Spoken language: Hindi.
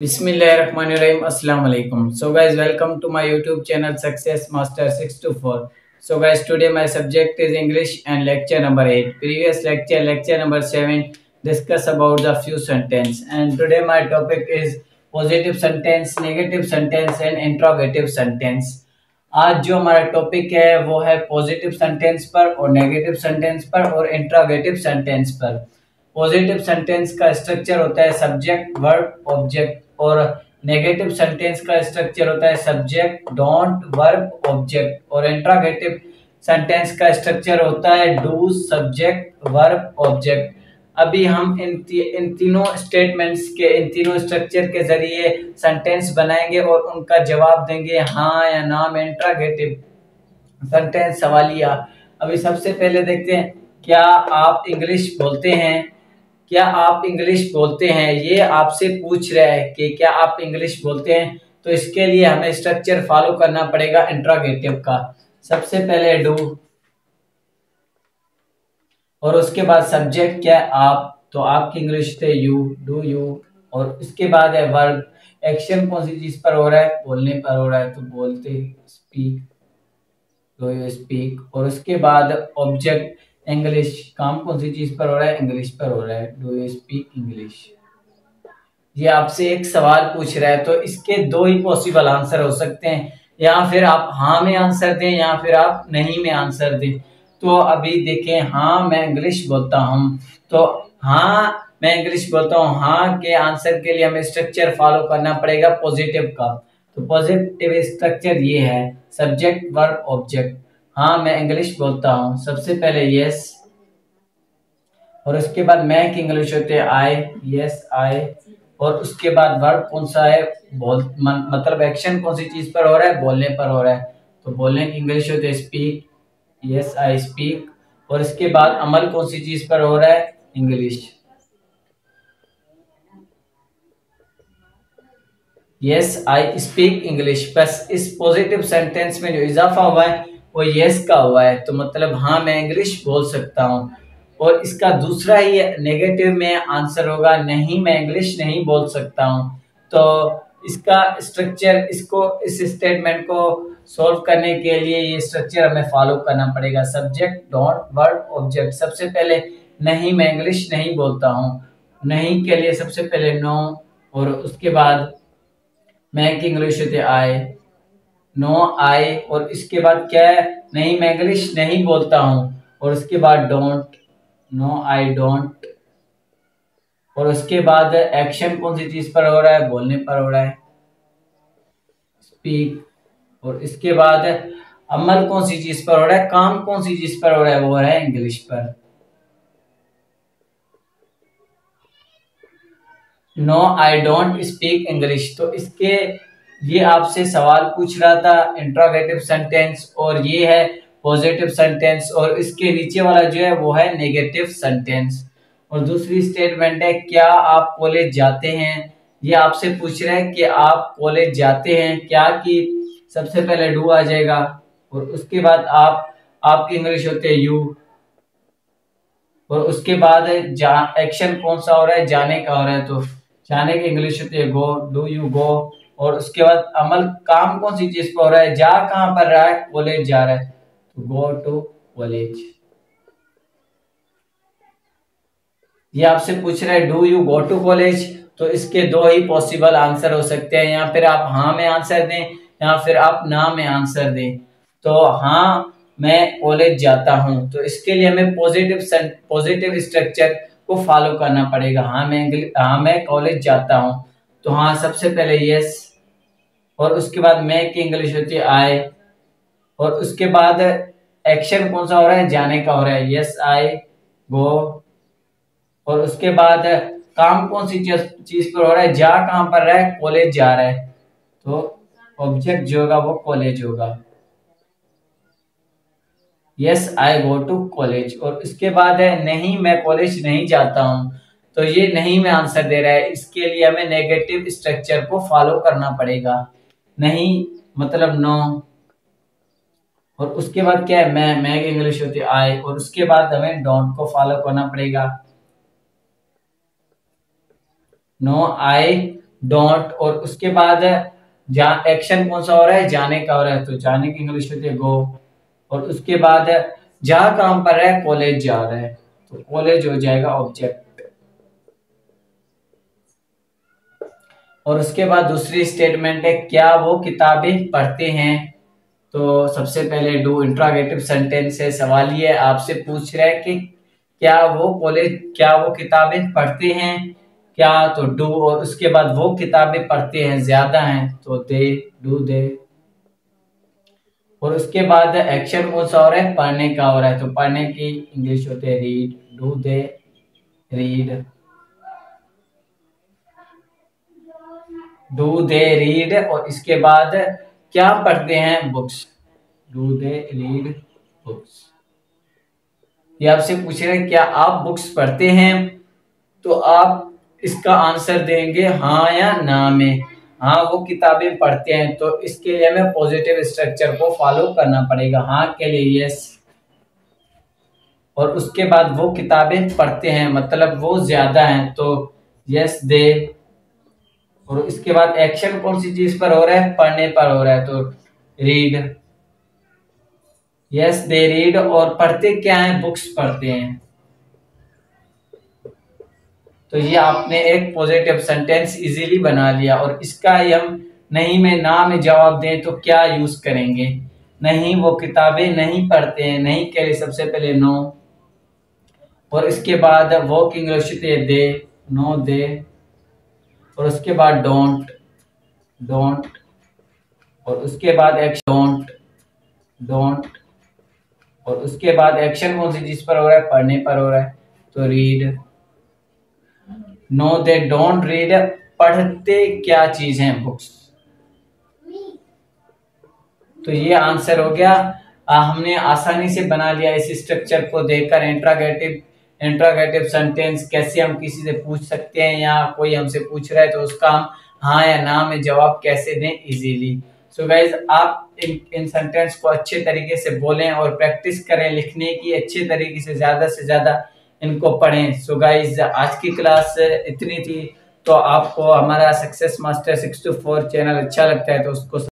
Bismillahirrahmanirrahim. Assalamu alaikum. So guys, welcome to my YouTube channel Success Master 624. So guys, today my subject is English and lecture number 8. Previous lecture number 7, discuss about the few sentence. And today my topic is positive sentence, negative sentence and interrogative sentence. आज जो हमारा टॉपिक है वो है पॉजिटिव सेंटेंस पर और नेगेटिव सेंटेंस पर और इंट्रोगेटिव सेंटेंस पर। पॉजिटिव सेंटेंस का स्ट्रक्चर होता है सब्जेक्ट वर्ब ऑब्जेक्ट और नेगेटिव सेंटेंस का स्ट्रक्चर होता है सब्जेक्ट डोंट वर्ब ऑब्जेक्ट और इंट्रोगेटिव सेंटेंस का स्ट्रक्चर होता है डू सब्जेक्ट वर्ब ऑब्जेक्ट। अभी हम इन तीनों स्टेटमेंट्स के इन तीनों स्ट्रक्चर के जरिए सेंटेंस बनाएंगे और उनका जवाब देंगे हाँ या ना में। इंट्रोगेटिव सेंटेंस सवालिया। अभी सबसे पहले देखते हैं, क्या आप इंग्लिश बोलते हैं? क्या आप इंग्लिश बोलते हैं, ये आपसे पूछ रहा है कि क्या आप इंग्लिश बोलते हैं। तो इसके लिए हमें स्ट्रक्चर फॉलो करना पड़ेगा इंट्रोगेटिव का। सबसे पहले डू और उसके बाद सब्जेक्ट क्या है आप, तो आपकी इंग्लिश थे यू, डू यू। और उसके बाद है वर्ब, एक्शन कौन सी चीज पर हो रहा है, बोलने पर हो रहा है तो बोलते स्पीक, डू यू स्पीक। और उसके बाद ऑब्जेक्ट इंग्लिश, काम कौन सी चीज पर हो रहा है, इंग्लिश पर हो रहा है, डू यू स्पीक इंग्लिश। ये आपसे एक सवाल पूछ रहा है तो इसके दो ही पॉसिबल आंसर हो सकते हैं, या फिर आप हाँ में आंसर दें या फिर आप नहीं में आंसर दें। तो अभी देखें, हाँ मैं इंग्लिश बोलता हूँ, तो हाँ मैं इंग्लिश बोलता हूँ, हाँ के आंसर के लिए हमें स्ट्रक्चर फॉलो करना पड़ेगा पॉजिटिव का। तो पॉजिटिव स्ट्रक्चर ये है सब्जेक्ट वर्ब ऑब्जेक्ट। हाँ मैं इंग्लिश बोलता हूँ, सबसे पहले यस और उसके बाद मैं की इंग्लिश होते हैं आई, यस आई। और उसके बाद वर्ब कौन सा है, मतलब एक्शन कौन सी चीज पर हो रहा है, बोलने पर हो रहा है, तो बोलने की इंग्लिश होती है स्पीक, यस आई स्पीक। और इसके बाद अमल कौन सी चीज पर हो रहा है, English, yes I speak English. बस इस पॉजिटिव सेंटेंस में जो इजाफा हुआ है वो यस का हुआ है, तो मतलब हाँ मैं इंग्लिश बोल सकता हूँ। और इसका दूसरा ही नेगेटिव में आंसर होगा नहीं मैं इंग्लिश नहीं बोल सकता हूँ। तो इसका स्ट्रक्चर, इसको इस स्टेटमेंट को सॉल्व करने के लिए ये स्ट्रक्चर हमें फॉलो करना पड़ेगा सब्जेक्ट डोंट वर्ब ऑब्जेक्ट। सबसे पहले नहीं मैं इंग्लिश नहीं बोलता हूँ, नहीं के लिए सबसे पहले नो और उसके बाद मैं की इंग्लिश होती है आई, नो आई। और इसके बाद क्या है, नहीं मैं इंग्लिश नहीं बोलता हूँ और उसके बाद डोंट, नो आई डोंट। और उसके बाद एक्शन कौन सी चीज पर हो रहा है, बोलने पर हो रहा है स्पीक। और इसके बाद अमल कौन सी चीज पर हो रहा है, काम कौन सी चीज पर हो रहा है, वो है इंग्लिश पर। No I don't speak English. तो इसके ये आपसे सवाल पूछ रहा था इंट्रोगेटिव सेंटेंस और ये है पॉजिटिव सेंटेंस और इसके नीचे वाला जो है वो है नेगेटिव सेंटेंस। और दूसरी स्टेटमेंट है क्या आप कॉलेज जाते हैं, ये आपसे पूछ रहा है कि आप कॉलेज जाते हैं, क्या की सबसे पहले डू आ जाएगा और उसके बाद आपकी इंग्लिश होते है यू। और उसके बाद एक्शन कौन सा हो रहा है, जाने का हो रहा है, तो जाने की इंग्लिश होती है गो, डू यू गो। और उसके बाद अमल, काम कौन सी चीज पर हो रहा है, जा कहां पर रहा है, कॉलेज जा रहा है, तो गो टू कॉलेज। ये आपसे पूछ रहा है do you go to college, तो इसके दो ही पॉसिबल आंसर हो सकते हैं, या फिर आप हाँ में आंसर दें या फिर आप ना में आंसर दें। तो हाँ मैं कॉलेज जाता हूं, तो इसके लिए हमें पॉजिटिव स्ट्रक्चर को फॉलो करना पड़ेगा। हाँ मैं कॉलेज जाता हूं, तो हाँ सबसे पहले यस और उसके बाद मैं की इंग्लिश होती है आई। और उसके बाद एक्शन कौन सा हो रहा है, जाने का हो रहा है, यस आई गो। और उसके बाद काम कौन सी चीज पर हो रहा है, जा कहां पर रहा है, कॉलेज जा रहा है, तो ऑब्जेक्ट जो होगा वो कॉलेज होगा, yes I go to college. और उसके बाद है नहीं मैं कॉलेज नहीं जाता हूं, तो ये नहीं में आंसर दे रहा है, इसके लिए हमें नेगेटिव स्ट्रक्चर को फॉलो करना पड़ेगा, नहीं मतलब नो। और उसके बाद क्या है, मैं की इंग्लिश होती है आई। और उसके बाद हमें डोंट को फॉलो करना पड़ेगा, नो आई डोंट, और उसके बाद एक्शन कौन सा हो रहा है, जाने का हो रहा है, तो जाने की इंग्लिश होती है गो। और उसके बाद जहां काम पर है, कॉलेज जा रहा है, तो कॉलेज हो जाएगा ऑब्जेक्ट। और उसके बाद दूसरी स्टेटमेंट है, क्या वो किताबें पढ़ते हैं। तो सबसे पहले डू इंट्रोगेटिव सेंटेंस है, सवाल ये आपसे पूछ रहा है कि क्या वो किताबें पढ़ते हैं, क्या, तो डू, और उसके बाद वो किताबें पढ़ते हैं ज्यादा हैं, तो दे, डू दे। और उसके बाद एक्शन कौन सा हो रहा है, पढ़ने का हो रहा है, तो पढ़ने की इंग्लिश होती है read, do they read, do they read. और इसके बाद क्या पढ़ते हैं, books, do they read books. ये आपसे पूछ रहे हैं क्या आप बुक्स पढ़ते हैं, तो आप इसका आंसर देंगे हाँ या ना में। हाँ वो किताबें पढ़ते हैं, तो इसके लिए हमें पॉजिटिव स्ट्रक्चर को फॉलो करना पड़ेगा। हाँ के लिए यस, और उसके बाद वो किताबें पढ़ते हैं मतलब वो ज्यादा हैं, तो यस दे। और इसके बाद एक्शन कौन सी चीज पर हो रहा है, पढ़ने पर हो रहा है, तो रीड, यस दे रीड। और पढ़ते क्या है, बुक्स पढ़ते हैं। तो ये आपने एक पॉजिटिव सेंटेंस इजीली बना लिया। और इसका ही हम नहीं में ना में जवाब दें तो क्या यूज करेंगे, नहीं वो किताबें नहीं पढ़ते हैं, नहीं के लिए सबसे पहले नो, और इसके बाद वो की इंग्लिश दे, नो दे। और उसके बाद डोंट, डोंट। और उसके बाद एक्शन, डोंट, डोंट। और उसके बाद एक्शन कौन सी चीज पर हो रहा है, पढ़ने पर हो रहा है, तो read, no they don't read. पढ़ते क्या चीज है, बुक्स। तो ये आंसर हो गया। हमने आसानी से बना लिया इस स्ट्रक्चर को देखकर। इंट्रोगेटिव सेंटेंस कैसे हम किसी से पूछ सकते हैं, या कोई हमसे पूछ रहा है तो उसका हम हाँ या ना में जवाब कैसे दें इजीली। सो गाइज आप इन सेंटेंस को अच्छे तरीके से बोलें और प्रैक्टिस करें लिखने की, अच्छे तरीके से ज्यादा इनको पढ़ें। सो गाइज आज की क्लास इतनी थी। तो आपको हमारा सक्सेस मास्टर 624 चैनल अच्छा लगता है तो उसको